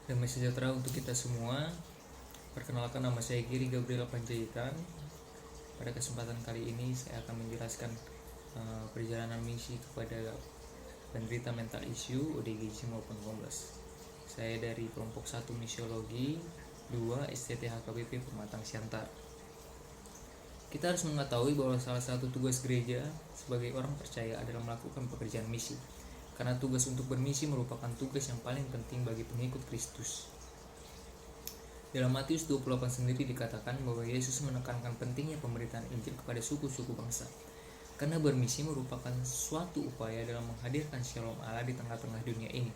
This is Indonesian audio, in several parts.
Damai sejahtera untuk kita semua. Perkenalkan, nama saya Giri Gabriel Panjaitan. Pada kesempatan kali ini saya akan menjelaskan perjalanan misi kepada penderita mental issue, ODGJ maupun homeless. Saya dari kelompok 1 Misiologi, 2 STT HKBP Pematang Siantar. Kita harus mengetahui bahwa salah satu tugas gereja sebagai orang percaya adalah melakukan pekerjaan misi. Karena tugas untuk bermisi merupakan tugas yang paling penting bagi pengikut Kristus. Dalam Matius 28 sendiri dikatakan bahwa Yesus menekankan pentingnya pemberitaan Injil kepada suku-suku bangsa. Karena bermisi merupakan suatu upaya dalam menghadirkan shalom Allah di tengah-tengah dunia ini,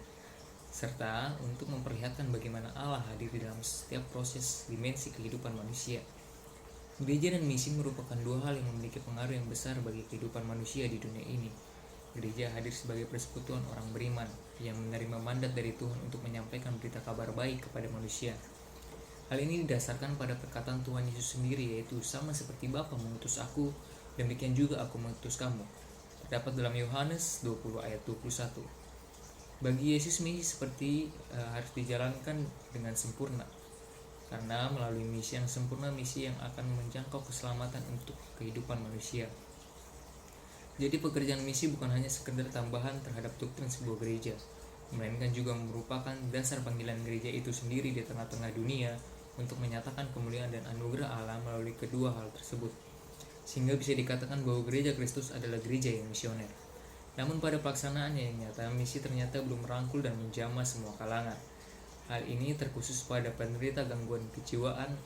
serta untuk memperlihatkan bagaimana Allah hadir di dalam setiap proses dimensi kehidupan manusia. Gereja dan misi merupakan dua hal yang memiliki pengaruh yang besar bagi kehidupan manusia di dunia ini. Gereja hadir sebagai persekutuan orang beriman yang menerima mandat dari Tuhan untuk menyampaikan berita kabar baik kepada manusia. Hal ini didasarkan pada perkataan Tuhan Yesus sendiri, yaitu sama seperti Bapa mengutus aku, demikian juga aku mengutus kamu. Terdapat dalam Yohanes 20 ayat 21. Bagi Yesus misi seperti harus dijalankan dengan sempurna. Karena melalui misi yang sempurna, misi yang akan menjangkau keselamatan untuk kehidupan manusia. Jadi pekerjaan misi bukan hanya sekedar tambahan terhadap doktrin sebuah gereja, melainkan juga merupakan dasar panggilan gereja itu sendiri di tengah-tengah dunia untuk menyatakan kemuliaan dan anugerah Allah melalui kedua hal tersebut. Sehingga bisa dikatakan bahwa gereja Kristus adalah gereja yang misioner. Namun pada pelaksanaannya yang nyata, misi ternyata belum merangkul dan menjamah semua kalangan. Hal ini terkhusus pada penderita gangguan kejiwaan,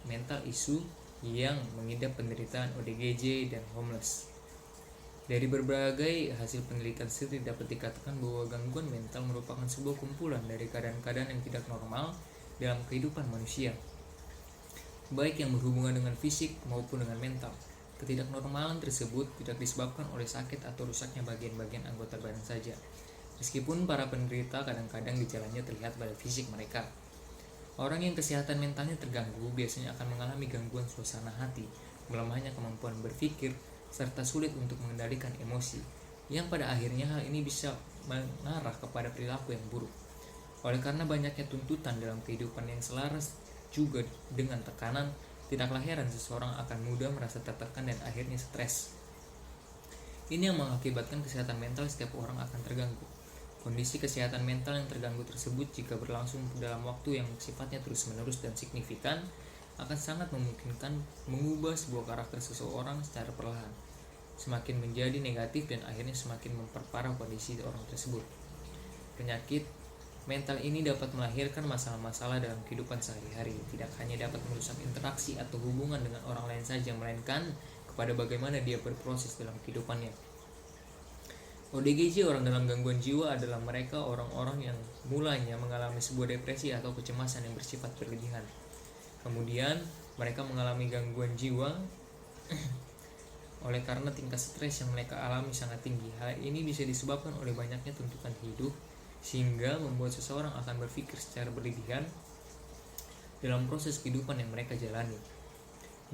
mental issue yang mengidap penderitaan ODGJ dan homeless. Dari berbagai hasil penelitian studi dapat dikatakan bahwa gangguan mental merupakan sebuah kumpulan dari keadaan-keadaan yang tidak normal dalam kehidupan manusia, baik yang berhubungan dengan fisik maupun dengan mental. Ketidaknormalan tersebut tidak disebabkan oleh sakit atau rusaknya bagian-bagian anggota badan saja, meskipun para penderita kadang-kadang gejalanya terlihat pada fisik mereka. Orang yang kesehatan mentalnya terganggu biasanya akan mengalami gangguan suasana hati, melemahnya kemampuan berpikir, serta sulit untuk mengendalikan emosi, yang pada akhirnya hal ini bisa mengarah kepada perilaku yang buruk. Oleh karena banyaknya tuntutan dalam kehidupan yang selaras juga dengan tekanan, tidaklah heran seseorang akan mudah merasa tertekan dan akhirnya stres. Ini yang mengakibatkan kesehatan mental setiap orang akan terganggu. Kondisi kesehatan mental yang terganggu tersebut jika berlangsung dalam waktu yang sifatnya terus-menerus dan signifikan, akan sangat memungkinkan mengubah sebuah karakter seseorang secara perlahan, semakin menjadi negatif dan akhirnya semakin memperparah kondisi orang tersebut. Penyakit mental ini dapat melahirkan masalah-masalah dalam kehidupan sehari-hari, tidak hanya dapat merusak interaksi atau hubungan dengan orang lain saja, melainkan kepada bagaimana dia berproses dalam kehidupannya. ODGJ, orang dalam gangguan jiwa, adalah mereka orang-orang yang mulanya mengalami sebuah depresi atau kecemasan yang bersifat berlebihan. Kemudian mereka mengalami gangguan jiwa oleh karena tingkat stres yang mereka alami sangat tinggi. Hal ini bisa disebabkan oleh banyaknya tuntutan hidup, sehingga membuat seseorang akan berpikir secara berlebihan dalam proses kehidupan yang mereka jalani.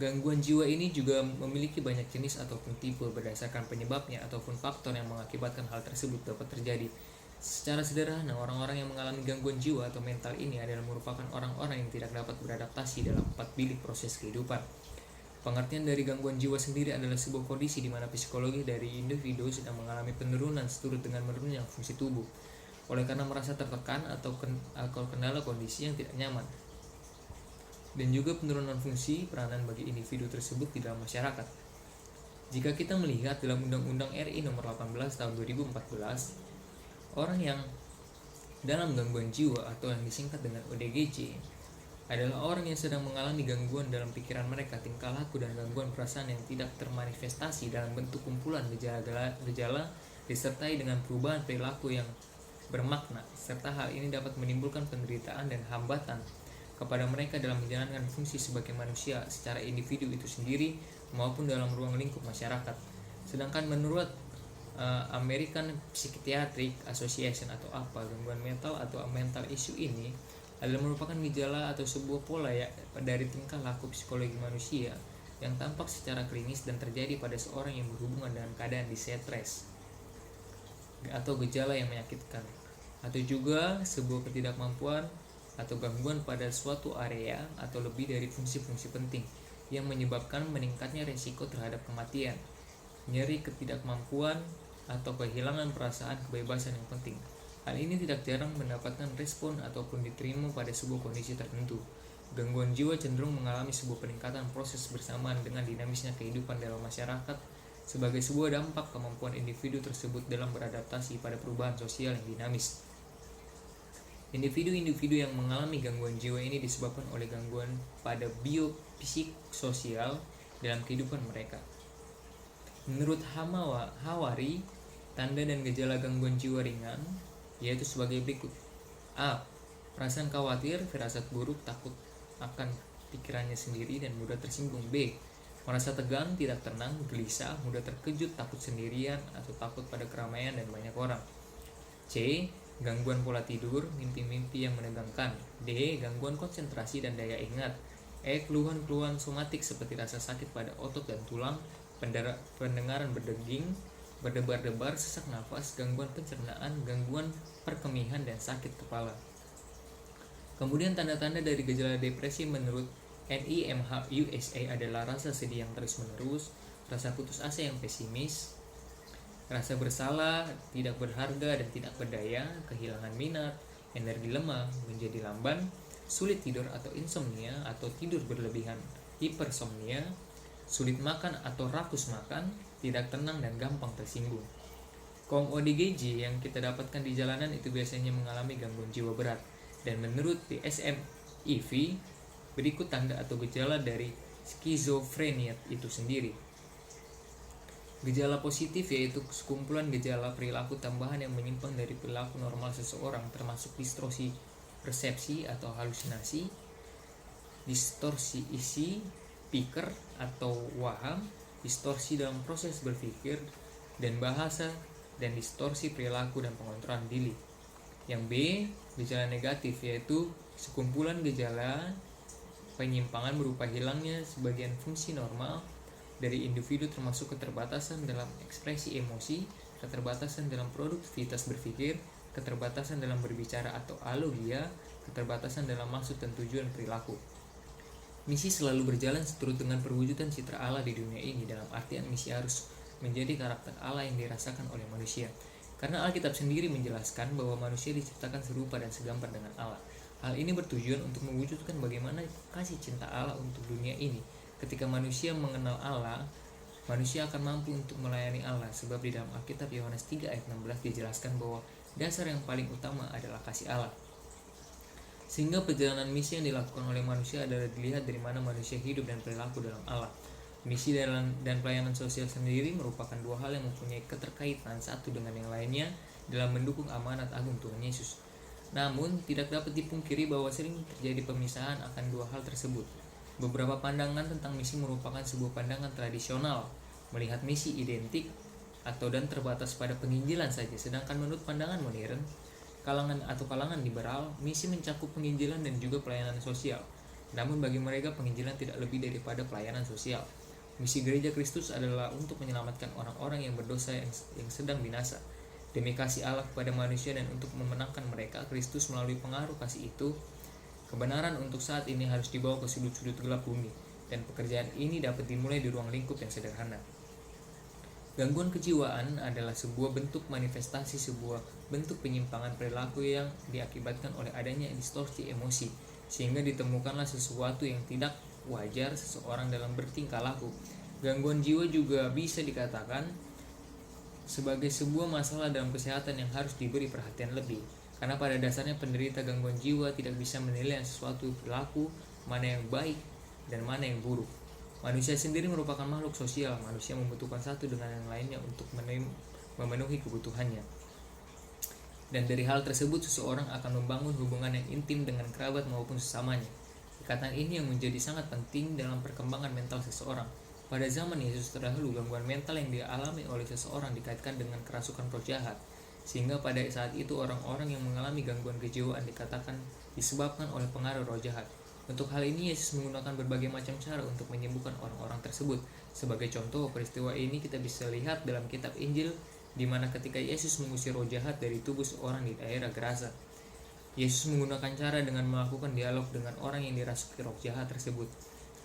Gangguan jiwa ini juga memiliki banyak jenis ataupun tipe berdasarkan penyebabnya ataupun faktor yang mengakibatkan hal tersebut dapat terjadi. Secara sederhana, orang-orang yang mengalami gangguan jiwa atau mental ini adalah merupakan orang-orang yang tidak dapat beradaptasi dalam 4 bilik proses kehidupan. Pengertian dari gangguan jiwa sendiri adalah sebuah kondisi di mana psikologi dari individu sedang mengalami penurunan seturut dengan menurunnya fungsi tubuh, oleh karena merasa tertekan atau kendala kondisi yang tidak nyaman, dan juga penurunan fungsi peranan bagi individu tersebut di dalam masyarakat. Jika kita melihat dalam Undang-Undang RI nomor 18 tahun 2014, orang yang dalam gangguan jiwa atau yang disingkat dengan ODGJ adalah orang yang sedang mengalami gangguan dalam pikiran mereka, tingkah laku, dan gangguan perasaan yang tidak termanifestasi dalam bentuk kumpulan gejala disertai dengan perubahan perilaku yang bermakna, serta hal ini dapat menimbulkan penderitaan dan hambatan kepada mereka dalam menjalankan fungsi sebagai manusia secara individu itu sendiri maupun dalam ruang lingkup masyarakat. Sedangkan menurut American Psychiatric Association atau apa, gangguan mental atau mental issue ini adalah merupakan gejala atau sebuah pola dari tingkah laku psikologi manusia yang tampak secara klinis dan terjadi pada seorang yang berhubungan dengan keadaan distress atau gejala yang menyakitkan, atau juga sebuah ketidakmampuan atau gangguan pada suatu area atau lebih dari fungsi-fungsi penting yang menyebabkan meningkatnya risiko terhadap kematian, nyeri, ketidakmampuan, atau kehilangan perasaan kebebasan yang penting. Hal ini tidak jarang mendapatkan respon ataupun diterima pada sebuah kondisi tertentu. Gangguan jiwa cenderung mengalami sebuah peningkatan proses bersamaan dengan dinamisnya kehidupan dalam masyarakat sebagai sebuah dampak kemampuan individu tersebut dalam beradaptasi pada perubahan sosial yang dinamis. Individu-individu yang mengalami gangguan jiwa ini disebabkan oleh gangguan pada biopsikososial dalam kehidupan mereka. Menurut Hawari, tanda dan gejala gangguan jiwa ringan yaitu sebagai berikut. A. Perasaan khawatir, firasat buruk, takut akan pikirannya sendiri dan mudah tersinggung. B. Merasa tegang, tidak tenang, gelisah, mudah terkejut, takut sendirian, atau takut pada keramaian dan banyak orang. C. Gangguan pola tidur, mimpi-mimpi yang menegangkan. D. Gangguan konsentrasi dan daya ingat. E. Keluhan-keluhan somatik seperti rasa sakit pada otot dan tulang, pendengaran berdeging, berdebar-debar, sesak nafas, gangguan pencernaan, gangguan perkemihan, dan sakit kepala. Kemudian tanda-tanda dari gejala depresi menurut NIMH USA adalah rasa sedih yang terus-menerus, rasa putus asa yang pesimis, rasa bersalah, tidak berharga dan tidak berdaya, kehilangan minat, energi lemah, menjadi lamban, sulit tidur atau insomnia atau tidur berlebihan, hipersomnia, sulit makan atau rakus makan, tidak tenang dan gampang tersinggung. Kaum ODGJ yang kita dapatkan di jalanan itu biasanya mengalami gangguan jiwa berat. Dan menurut DSM-IV, berikut tanda atau gejala dari skizofrenia itu sendiri. Gejala positif yaitu sekumpulan gejala perilaku tambahan yang menyimpang dari perilaku normal seseorang, termasuk distorsi persepsi atau halusinasi, distorsi isi pikir atau waham, distorsi dalam proses berpikir dan bahasa, dan distorsi perilaku dan pengontrolan diri. Yang B, gejala negatif yaitu sekumpulan gejala penyimpangan berupa hilangnya sebagian fungsi normal dari individu, termasuk keterbatasan dalam ekspresi emosi, keterbatasan dalam produktivitas berpikir, keterbatasan dalam berbicara atau alogia, keterbatasan dalam maksud dan tujuan perilaku. Misi selalu berjalan seturut dengan perwujudan citra Allah di dunia ini, dalam artian misi harus menjadi karakter Allah yang dirasakan oleh manusia. Karena Alkitab sendiri menjelaskan bahwa manusia diciptakan serupa dan segambar dengan Allah. Hal ini bertujuan untuk mewujudkan bagaimana kasih cinta Allah untuk dunia ini. Ketika manusia mengenal Allah, manusia akan mampu untuk melayani Allah, sebab di dalam Alkitab Yohanes 3 ayat 16 dijelaskan bahwa dasar yang paling utama adalah kasih Allah. Sehingga perjalanan misi yang dilakukan oleh manusia adalah dilihat dari mana manusia hidup dan perilaku dalam Allah. Misi dan pelayanan sosial sendiri merupakan dua hal yang mempunyai keterkaitan satu dengan yang lainnya dalam mendukung amanat agung Tuhan Yesus. Namun, tidak dapat dipungkiri bahwa sering terjadi pemisahan akan dua hal tersebut. Beberapa pandangan tentang misi merupakan sebuah pandangan tradisional, melihat misi identik atau dan terbatas pada penginjilan saja, sedangkan menurut pandangan modern, kalangan liberal, misi mencakup penginjilan dan juga pelayanan sosial. Namun bagi mereka penginjilan tidak lebih daripada pelayanan sosial. Misi Gereja Kristus adalah untuk menyelamatkan orang-orang yang berdosa yang sedang binasa. Demi kasih Allah kepada manusia dan untuk memenangkan mereka, Kristus melalui pengaruh kasih itu, kebenaran untuk saat ini harus dibawa ke sudut-sudut gelap bumi, dan pekerjaan ini dapat dimulai di ruang lingkup yang sederhana. Gangguan kejiwaan adalah sebuah bentuk manifestasi sebuah bentuk penyimpangan perilaku yang diakibatkan oleh adanya distorsi emosi, sehingga ditemukanlah sesuatu yang tidak wajar seseorang dalam bertingkah laku. Gangguan jiwa juga bisa dikatakan sebagai sebuah masalah dalam kesehatan yang harus diberi perhatian lebih, karena pada dasarnya penderita gangguan jiwa tidak bisa menilai sesuatu perilaku mana yang baik dan mana yang buruk. Manusia sendiri merupakan makhluk sosial. Manusia membutuhkan satu dengan yang lainnya untuk memenuhi kebutuhannya. Dan dari hal tersebut seseorang akan membangun hubungan yang intim dengan kerabat maupun sesamanya. Ikatan ini yang menjadi sangat penting dalam perkembangan mental seseorang. Pada zaman Yesus terdahulu, gangguan mental yang dialami oleh seseorang dikaitkan dengan kerasukan roh jahat, sehingga pada saat itu orang-orang yang mengalami gangguan kejiwaan dikatakan disebabkan oleh pengaruh roh jahat. Untuk hal ini Yesus menggunakan berbagai macam cara untuk menyembuhkan orang-orang tersebut. Sebagai contoh peristiwa ini kita bisa lihat dalam kitab Injil, di mana ketika Yesus mengusir roh jahat dari tubuh seorang di daerah Gerasa. Yesus menggunakan cara dengan melakukan dialog dengan orang yang dirasuki roh jahat tersebut.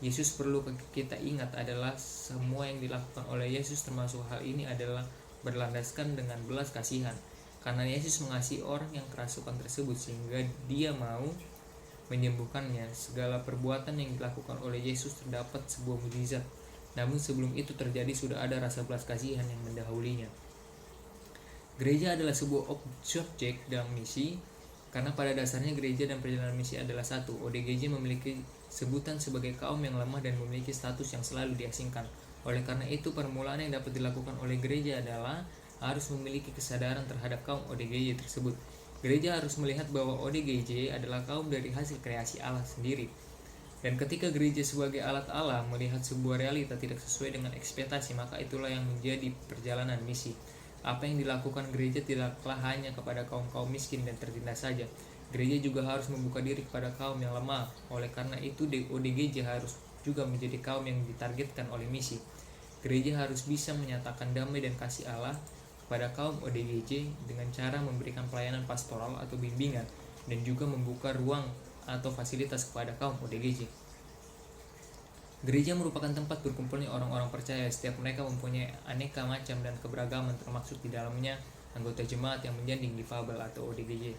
Yesus perlu kita ingat adalah semua yang dilakukan oleh Yesus termasuk hal ini adalah berlandaskan dengan belas kasihan. Karena Yesus mengasihi orang yang kerasukan tersebut sehingga dia mau menyembuhkannya. Segala perbuatan yang dilakukan oleh Yesus terdapat sebuah mukjizat. Namun sebelum itu terjadi sudah ada rasa belas kasihan yang mendahulunya. Gereja adalah sebuah objek dalam misi, karena pada dasarnya gereja dan perjalanan misi adalah satu. ODGJ memiliki sebutan sebagai kaum yang lemah dan memiliki status yang selalu diasingkan. Oleh karena itu, permulaan yang dapat dilakukan oleh gereja adalah harus memiliki kesadaran terhadap kaum ODGJ tersebut. Gereja harus melihat bahwa ODGJ adalah kaum dari hasil kreasi Allah sendiri. Dan ketika gereja sebagai alat Allah melihat sebuah realita tidak sesuai dengan ekspektasi, maka itulah yang menjadi perjalanan misi. Apa yang dilakukan gereja tidaklah hanya kepada kaum-kaum miskin dan tertindas saja. Gereja juga harus membuka diri kepada kaum yang lemah. Oleh karena itu, ODGJ harus juga menjadi kaum yang ditargetkan oleh misi. Gereja harus bisa menyatakan damai dan kasih Allah kepada kaum ODGJ dengan cara memberikan pelayanan pastoral atau bimbingan dan juga membuka ruang atau fasilitas kepada kaum ODGJ. Gereja merupakan tempat berkumpulnya orang-orang percaya. Setiap mereka mempunyai aneka macam dan keberagaman, termasuk di dalamnya anggota jemaat yang menjadi difabel atau ODGJ.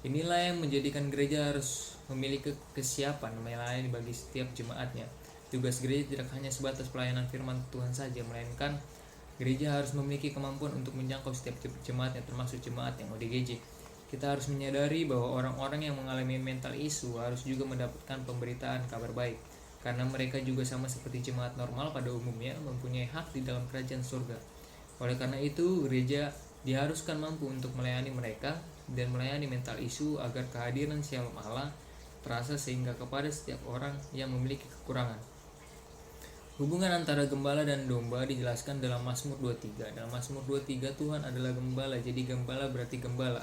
Inilah yang menjadikan gereja harus memiliki kesiapan melayani bagi setiap jemaatnya. Tugas gereja tidak hanya sebatas pelayanan firman Tuhan saja, melainkan gereja harus memiliki kemampuan untuk menjangkau setiap jemaatnya, termasuk jemaat yang ODGJ. Kita harus menyadari bahwa orang-orang yang mengalami mental issue harus juga mendapatkan pemberitaan kabar baik, karena mereka juga sama seperti jemaat normal pada umumnya mempunyai hak di dalam kerajaan surga. Oleh karena itu, gereja diharuskan mampu untuk melayani mereka dan melayani mental issue agar kehadiran Shalom Allah terasa sehingga kepada setiap orang yang memiliki kekurangan. Hubungan antara gembala dan domba dijelaskan dalam Mazmur 23. Dalam Mazmur 23, Tuhan adalah gembala, jadi gembala berarti gembala.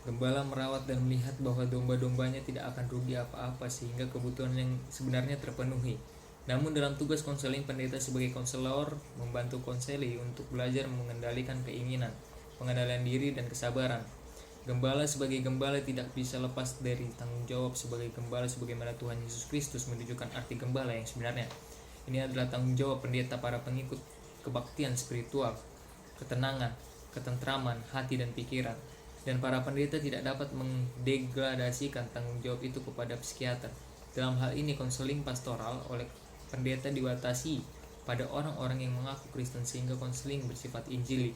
Gembala merawat dan melihat bahwa domba-dombanya tidak akan rugi apa-apa sehingga kebutuhan yang sebenarnya terpenuhi. Namun dalam tugas konseling, pendeta sebagai konselor membantu konseli untuk belajar mengendalikan keinginan, pengendalian diri, dan kesabaran. Gembala sebagai gembala tidak bisa lepas dari tanggung jawab sebagai gembala sebagaimana Tuhan Yesus Kristus menunjukkan arti gembala yang sebenarnya. Ini adalah tanggung jawab pendeta para pengikut kebaktian spiritual, ketenangan, ketentraman, hati dan pikiran. Dan para pendeta tidak dapat mendegradasikan tanggung jawab itu kepada psikiater. Dalam hal ini, konseling pastoral oleh pendeta dibatasi pada orang-orang yang mengaku Kristen sehingga konseling bersifat injili.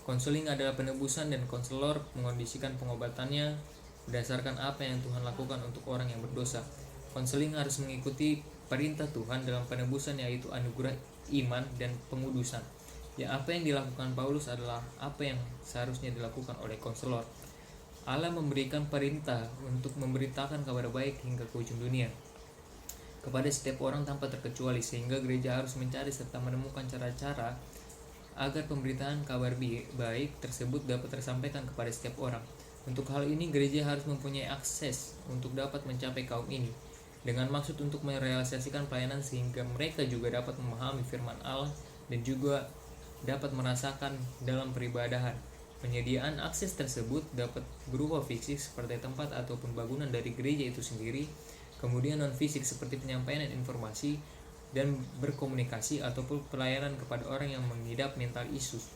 Konseling adalah penebusan dan konselor mengondisikan pengobatannya berdasarkan apa yang Tuhan lakukan untuk orang yang berdosa. Konseling harus mengikuti perintah Tuhan dalam penebusan, yaitu anugerah iman dan pengudusan. Ya, apa yang dilakukan Paulus adalah apa yang seharusnya dilakukan oleh konselor. Allah memberikan perintah untuk memberitakan kabar baik hingga ke ujung dunia kepada setiap orang tanpa terkecuali, sehingga gereja harus mencari serta menemukan cara-cara agar pemberitaan kabar baik tersebut dapat tersampaikan kepada setiap orang. Untuk hal ini, gereja harus mempunyai akses untuk dapat mencapai kaum ini dengan maksud untuk merealisasikan pelayanan sehingga mereka juga dapat memahami firman Allah dan juga dapat merasakan dalam peribadahan. Penyediaan akses tersebut dapat berupa fisik seperti tempat ataupun bangunan dari gereja itu sendiri, kemudian non fisik seperti penyampaian informasi dan berkomunikasi ataupun pelayanan kepada orang yang mengidap mental issues.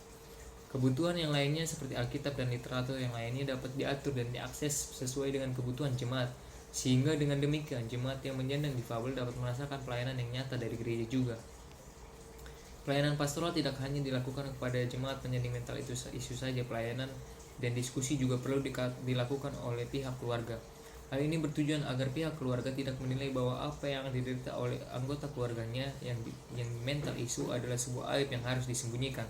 Kebutuhan yang lainnya seperti Alkitab dan literatur yang lainnya dapat diatur dan diakses sesuai dengan kebutuhan jemaat, sehingga dengan demikian jemaat yang menyandang difabel dapat merasakan pelayanan yang nyata dari gereja juga. Pelayanan pastoral tidak hanya dilakukan kepada jemaat penyandang mental isu saja, pelayanan dan diskusi juga perlu dilakukan oleh pihak keluarga. Hal ini bertujuan agar pihak keluarga tidak menilai bahwa apa yang diderita oleh anggota keluarganya yang mental isu adalah sebuah aib yang harus disembunyikan.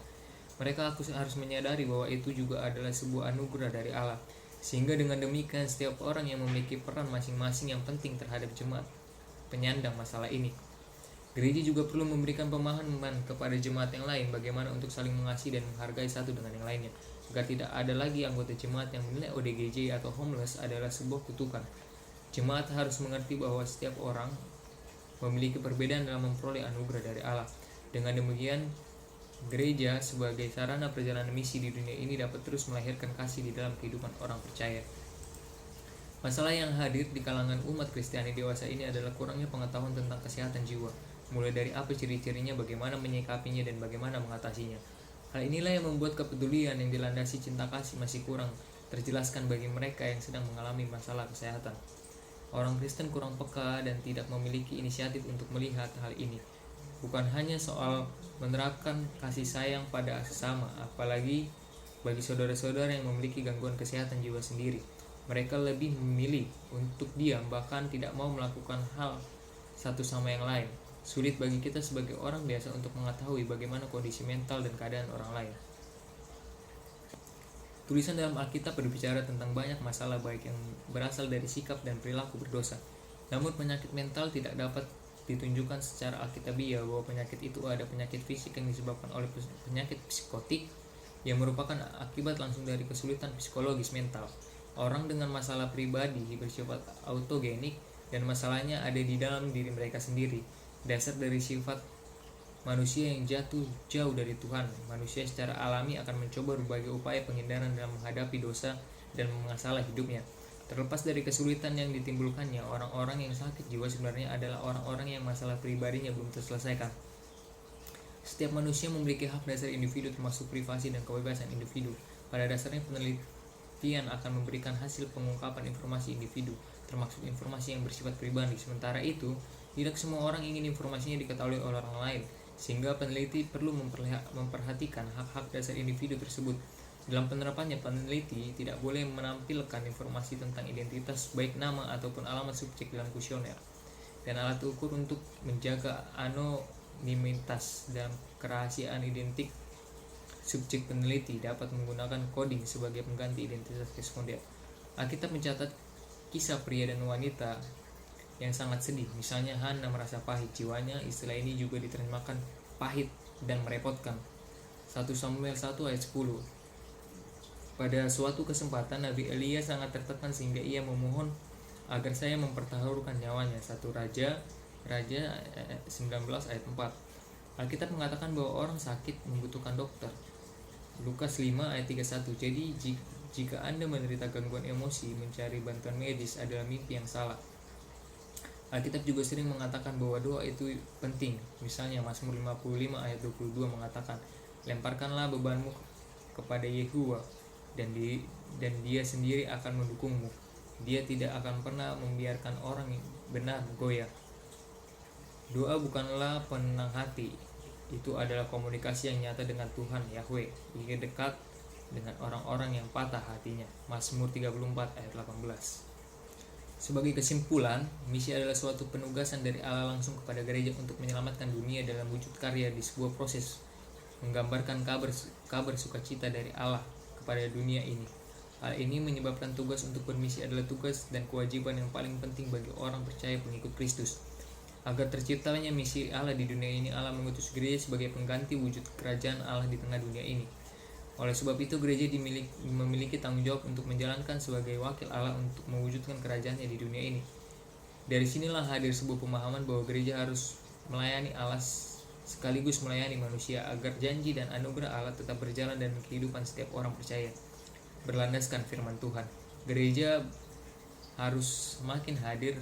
Mereka harus menyadari bahwa itu juga adalah sebuah anugerah dari Allah, sehingga dengan demikian setiap orang yang memiliki peran masing-masing yang penting terhadap jemaat penyandang masalah ini. Gereja juga perlu memberikan pemahaman kepada jemaat yang lain bagaimana untuk saling mengasihi dan menghargai satu dengan yang lainnya, agar tidak ada lagi anggota jemaat yang menilai ODGJ atau homeless adalah sebuah kutukan. Jemaat harus mengerti bahwa setiap orang memiliki perbedaan dalam memperoleh anugerah dari Allah. Dengan demikian, gereja sebagai sarana perjalanan misi di dunia ini dapat terus melahirkan kasih di dalam kehidupan orang percaya. Masalah yang hadir di kalangan umat Kristiani dewasa ini adalah kurangnya pengetahuan tentang kesehatan jiwa, mulai dari apa ciri-cirinya, bagaimana menyikapinya, dan bagaimana mengatasinya. Hal inilah yang membuat kepedulian yang dilandasi cinta kasih masih kurang terjelaskan bagi mereka yang sedang mengalami masalah kesehatan. Orang Kristen kurang peka dan tidak memiliki inisiatif untuk melihat hal ini. Bukan hanya soal menerapkan kasih sayang pada sesama, apalagi bagi saudara-saudara yang memiliki gangguan kesehatan jiwa sendiri. Mereka lebih memilih untuk diam, bahkan tidak mau melakukan hal satu sama yang lain. Sulit bagi kita sebagai orang biasa untuk mengetahui bagaimana kondisi mental dan keadaan orang lain. Tulisan dalam Alkitab berbicara tentang banyak masalah baik yang berasal dari sikap dan perilaku berdosa. Namun penyakit mental tidak dapat ditunjukkan secara alkitabiah bahwa penyakit itu ada penyakit fisik yang disebabkan oleh penyakit psikotik yang merupakan akibat langsung dari kesulitan psikologis mental. Orang dengan masalah pribadi bersifat autogenik dan masalahnya ada di dalam diri mereka sendiri. Dasar dari sifat manusia yang jatuh jauh dari Tuhan, manusia secara alami akan mencoba berbagai upaya penghindaran dalam menghadapi dosa dan mengasalah hidupnya. Terlepas dari kesulitan yang ditimbulkannya, orang-orang yang sakit jiwa sebenarnya adalah orang-orang yang masalah pribadinya belum terselesaikan. Setiap manusia memiliki hak dasar individu termasuk privasi dan kebebasan individu. Pada dasarnya penelitian akan memberikan hasil pengungkapan informasi individu, termasuk informasi yang bersifat pribadi. Sementara itu, tidak semua orang ingin informasinya diketahui oleh orang lain, sehingga peneliti perlu memperhatikan hak-hak dasar individu tersebut. Dalam penerapannya, peneliti tidak boleh menampilkan informasi tentang identitas, baik nama ataupun alamat subjek dalam kuesioner. Dan alat ukur untuk menjaga anonimitas dan kerahasiaan identik subjek peneliti dapat menggunakan coding sebagai pengganti identitas responden. Alkitab mencatat kisah pria dan wanita yang sangat sedih. Misalnya Hana merasa pahit jiwanya. Istilah ini juga diterjemahkan pahit dan merepotkan. 1 Samuel 1 ayat 10. Pada suatu kesempatan Nabi Elia sangat tertekan sehingga ia memohon agar saya mempertaruhkan nyawanya. 1 Raja 19 ayat 4. Alkitab mengatakan bahwa orang sakit membutuhkan dokter. Lukas 5 ayat 31. Jadi jika Anda menderita gangguan emosi, mencari bantuan medis adalah mimpi yang salah. Alkitab juga sering mengatakan bahwa doa itu penting. Misalnya Mazmur 55 ayat 22 mengatakan, lemparkanlah bebanmu kepada Yehuwa dan dia sendiri akan mendukungmu. Dia tidak akan pernah membiarkan orang yang benar goyah. Doa bukanlah penenang hati. Itu adalah komunikasi yang nyata dengan Tuhan Yahweh. Ia dekat dengan orang-orang yang patah hatinya. Mazmur 34 ayat 18. Sebagai kesimpulan, misi adalah suatu penugasan dari Allah langsung kepada gereja untuk menyelamatkan dunia dalam wujud karya di sebuah proses menggambarkan kabar sukacita dari Allah kepada dunia ini. Hal ini menyebabkan tugas untuk bermisi adalah tugas dan kewajiban yang paling penting bagi orang percaya pengikut Kristus. Agar terciptanya misi Allah di dunia ini, Allah mengutus gereja sebagai pengganti wujud kerajaan Allah di tengah dunia ini. Oleh sebab itu, gereja memiliki tanggung jawab untuk menjalankan sebagai wakil Allah untuk mewujudkan kerajaannya di dunia ini. Dari sinilah hadir sebuah pemahaman bahwa gereja harus melayani Allah sekaligus melayani manusia agar janji dan anugerah Allah tetap berjalan dalam kehidupan setiap orang percaya. Berlandaskan firman Tuhan, gereja harus semakin hadir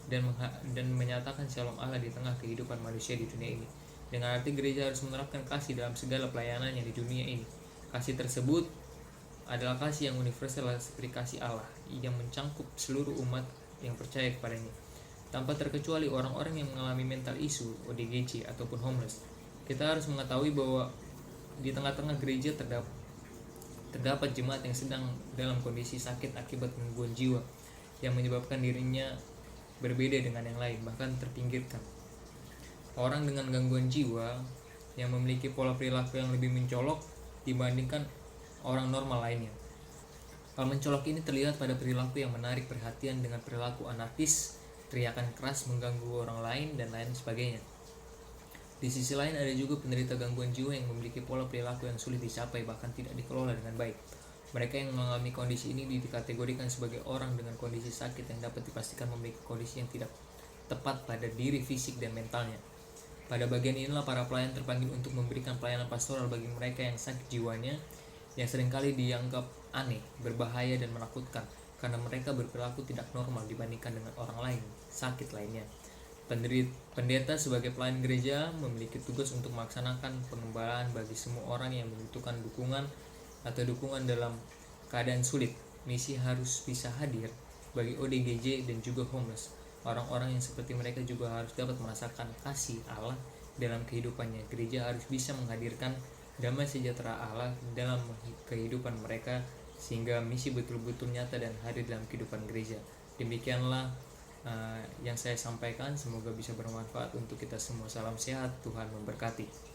dan menyatakan shalom Allah di tengah kehidupan manusia di dunia ini. Dengan arti gereja harus menerapkan kasih dalam segala pelayanannya di dunia ini. Kasih tersebut adalah kasih yang universal seperti kasih Allah yang mencangkup seluruh umat yang percaya kepadanya, tanpa terkecuali orang-orang yang mengalami mental issue, ODGJ ataupun homeless. Kita harus mengetahui bahwa di tengah-tengah gereja terdapat jemaat yang sedang dalam kondisi sakit akibat gangguan jiwa yang menyebabkan dirinya berbeda dengan yang lain, bahkan terpinggirkan. Orang dengan gangguan jiwa yang memiliki pola perilaku yang lebih mencolok dibandingkan orang normal lainnya. Hal mencolok ini terlihat pada perilaku yang menarik perhatian dengan perilaku anarkis, teriakan keras mengganggu orang lain, dan lain sebagainya. Di sisi lain ada juga penderita gangguan jiwa yang memiliki pola perilaku yang sulit dicapai bahkan tidak dikelola dengan baik. Mereka yang mengalami kondisi ini dikategorikan sebagai orang dengan kondisi sakit yang dapat dipastikan memiliki kondisi yang tidak tepat pada diri fisik dan mentalnya. Pada bagian inilah para pelayan terpanggil untuk memberikan pelayanan pastoral bagi mereka yang sakit jiwanya, yang seringkali dianggap aneh, berbahaya, dan menakutkan. karena mereka berperilaku tidak normal dibandingkan dengan orang lain sakit lainnya. Pendeta sebagai pelayan gereja memiliki tugas untuk melaksanakan pengembalaan bagi semua orang yang membutuhkan dukungan dalam keadaan sulit. Misi harus bisa hadir bagi ODGJ dan juga homeless. Orang-orang yang seperti mereka juga harus dapat merasakan kasih Allah dalam kehidupannya. Gereja harus bisa menghadirkan damai sejahtera Allah dalam kehidupan mereka sehingga misi betul-betul nyata dan hadir dalam kehidupan gereja. Demikianlah yang saya sampaikan, semoga bisa bermanfaat untuk kita semua. Salam sehat, Tuhan memberkati.